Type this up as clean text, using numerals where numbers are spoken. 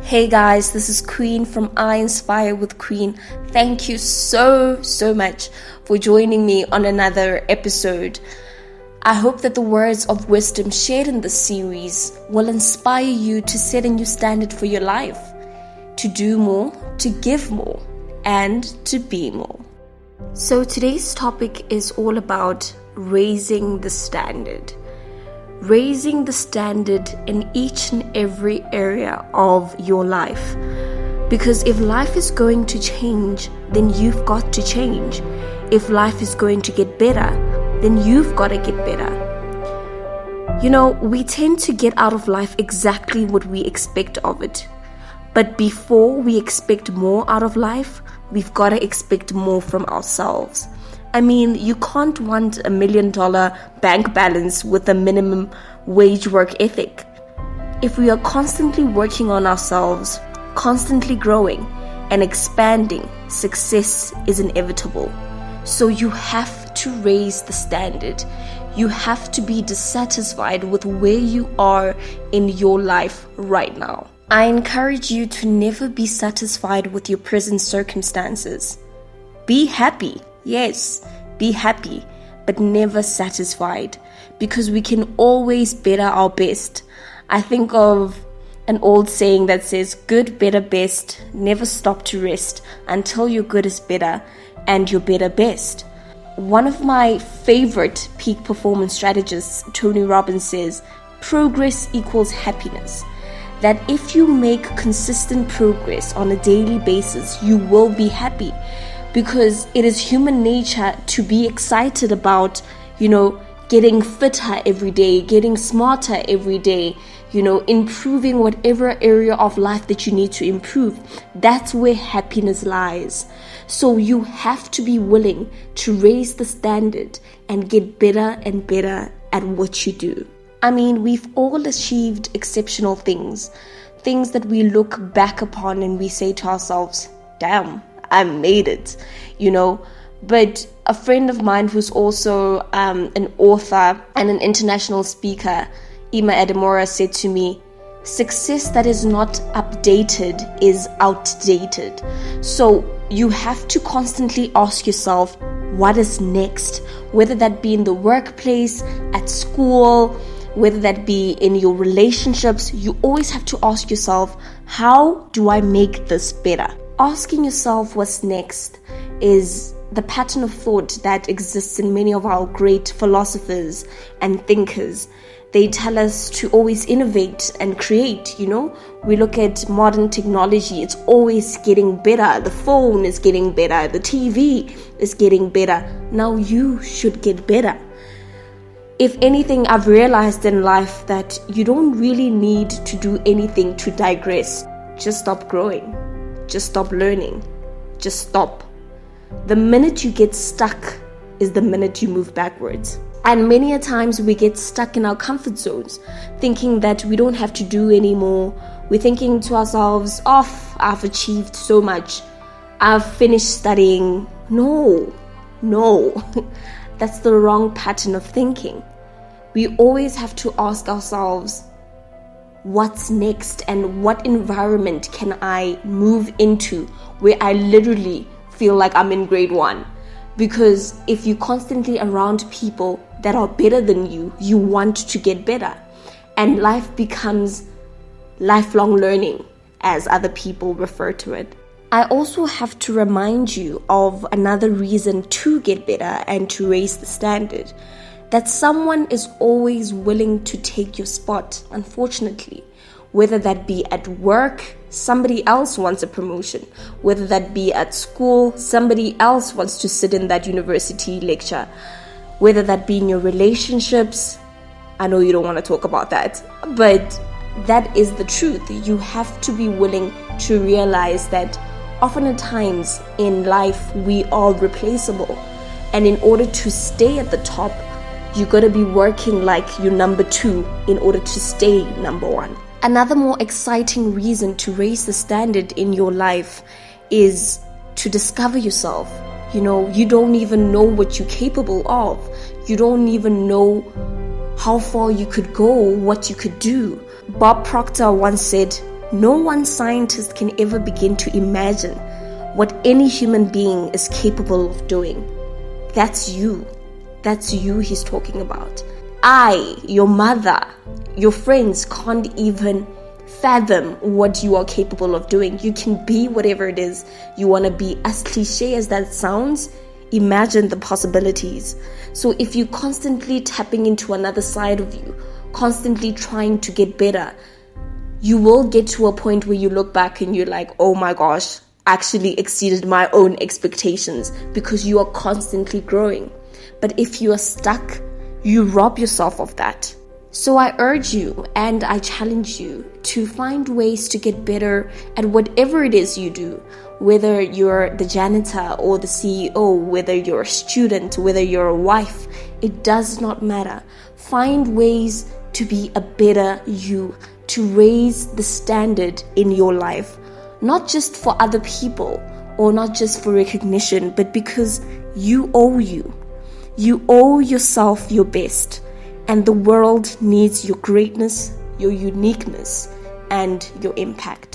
Hey guys, this is Queen from I Inspire with Queen. Thank you so much for joining me on another episode. I hope that the words of wisdom shared in this series will inspire you to set a new standard for your life, to do more, to give more, and to be more. So today's topic is all about raising the standard. Raising the standard in each and every area of your life. Because if life is going to change, then you've got to change. If life is going to get better, then you've got to get better. You know, we tend to get out of life exactly what we expect of it. But before we expect more out of life, we've got to expect more from ourselves. I mean, you can't want $1 million bank balance with a minimum wage work ethic. If we are constantly working on ourselves, constantly growing and expanding, success is inevitable. So you have to raise the standard. You have to be dissatisfied with where you are in your life right now. I encourage you to never be satisfied with your present circumstances. Be happy. Yes, be happy, but never satisfied, because we can always better our best. I think of an old saying that says, good, better, best, never stop to rest until your good is better and your better best. One of my favorite peak performance strategists, Tony Robbins, says, progress equals happiness. That if you make consistent progress on a daily basis, you will be happy. Because it is human nature to be excited about, getting fitter every day, getting smarter every day, improving whatever area of life that you need to improve. That's where happiness lies. So you have to be willing to raise the standard and get better and better at what you do. I mean, we've all achieved exceptional things that we look back upon and we say to ourselves, damn, I made it, But a friend of mine who's also an author and an international speaker, Ima Ademora, said to me, success that is not updated is outdated. So you have to constantly ask yourself, what is next? Whether that be in the workplace, at school, whether that be in your relationships, you always have to ask yourself, how do I make this better? Asking yourself what's next is the pattern of thought that exists in many of our great philosophers and thinkers. They tell us to always innovate and create, We look at modern technology, it's always getting better. The phone is getting better. The TV is getting better. Now you should get better. If anything, I've realized in life that you don't really need to do anything to digress. Just stop growing. Just stop learning. Just stop. The minute you get stuck is the minute you move backwards. And many a times we get stuck in our comfort zones, thinking that we don't have to do anymore. We're thinking to ourselves, I've achieved so much. I've finished studying. No. That's the wrong pattern of thinking. We always have to ask ourselves, what's next and what environment can I move into where I literally feel like I'm in grade 1? Because if you're constantly around people that are better than you, you want to get better. And life becomes lifelong learning, as other people refer to it. I also have to remind you of another reason to get better and to raise the standard. That someone is always willing to take your spot, unfortunately. Whether that be at work, somebody else wants a promotion. Whether that be at school, somebody else wants to sit in that university lecture. Whether that be in your relationships, I know you don't want to talk about that, but that is the truth. You have to be willing to realize that often at times in life we are replaceable. And in order to stay at the top, you got to be working like you're number 2 in order to stay number 1. Another more exciting reason to raise the standard in your life is to discover yourself. You don't even know what you're capable of. You don't even know how far you could go, what you could do. Bob Proctor once said, No one scientist can ever begin to imagine what any human being is capable of doing. That's you. That's you he's talking about. I, your mother, your friends can't even fathom what you are capable of doing. You can be whatever it is you want to be. As cliche as that sounds, imagine the possibilities. So if you're constantly tapping into another side of you, constantly trying to get better, you will get to a point where you look back and you're like, oh my gosh, I actually exceeded my own expectations, because you are constantly growing. But if you are stuck, you rob yourself of that. So I urge you and I challenge you to find ways to get better at whatever it is you do. Whether you're the janitor or the CEO, whether you're a student, whether you're a wife, it does not matter. Find ways to be a better you, to raise the standard in your life. Not just for other people or not just for recognition, but because you owe you. You owe yourself your best, and the world needs your greatness, your uniqueness, and your impact.